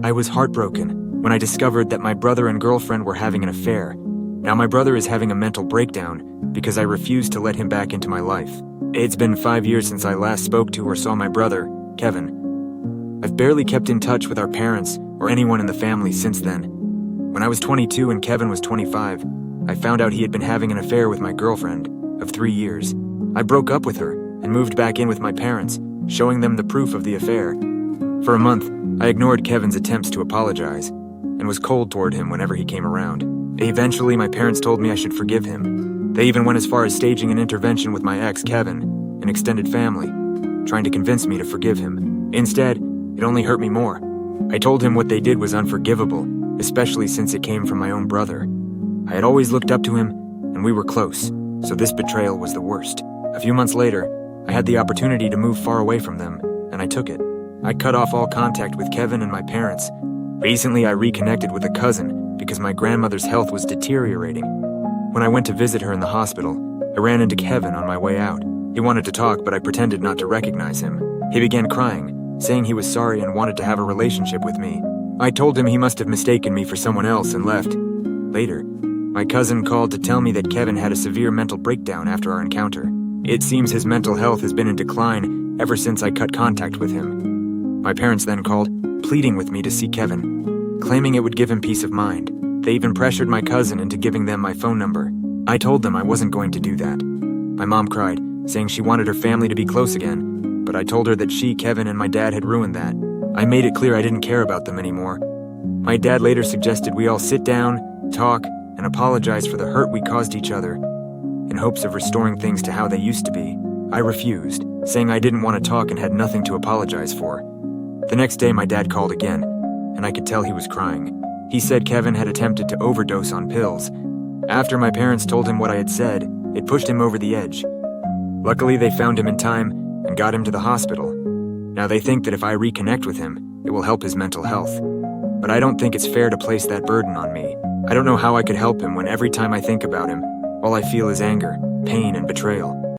I was heartbroken when I discovered that my brother and girlfriend were having an affair. Now my brother is having a mental breakdown because I refused to let him back into my life. It's been 5 years since I last spoke to or saw my brother, Kevin. I've barely kept in touch with our parents or anyone in the family since then. When I was 22 and Kevin was 25, I found out he had been having an affair with my girlfriend of 3 years. I broke up with her and moved back in with my parents, showing them the proof of the affair. For a month, I ignored Kevin's attempts to apologize and was cold toward him whenever he came around. Eventually, my parents told me I should forgive him. They even went as far as staging an intervention with my ex, Kevin, an extended family, trying to convince me to forgive him. Instead, it only hurt me more. I told him what they did was unforgivable, especially since it came from my own brother. I had always looked up to him, and we were close, so this betrayal was the worst. A few months later, I had the opportunity to move far away from them, and I took it. I cut off all contact with Kevin and my parents. Recently, I reconnected with a cousin because my grandmother's health was deteriorating. When I went to visit her in the hospital, I ran into Kevin on my way out. He wanted to talk, but I pretended not to recognize him. He began crying, saying he was sorry and wanted to have a relationship with me. I told him he must have mistaken me for someone else and left. Later, my cousin called to tell me that Kevin had a severe mental breakdown after our encounter. It seems his mental health has been in decline ever since I cut contact with him. My parents then called, pleading with me to see Kevin, claiming it would give him peace of mind. They even pressured my cousin into giving them my phone number. I told them I wasn't going to do that. My mom cried, saying she wanted her family to be close again, but I told her that she, Kevin, and my dad had ruined that. I made it clear I didn't care about them anymore. My dad later suggested we all sit down, talk, and apologize for the hurt we caused each other, in hopes of restoring things to how they used to be. I refused, saying I didn't want to talk and had nothing to apologize for. The next day my dad called again, and I could tell he was crying. He said Kevin had attempted to overdose on pills. After my parents told him what I had said, it pushed him over the edge. Luckily, they found him in time and got him to the hospital. Now they think that if I reconnect with him, it will help his mental health. But I don't think it's fair to place that burden on me. I don't know how I could help him when every time I think about him, all I feel is anger, pain, and betrayal.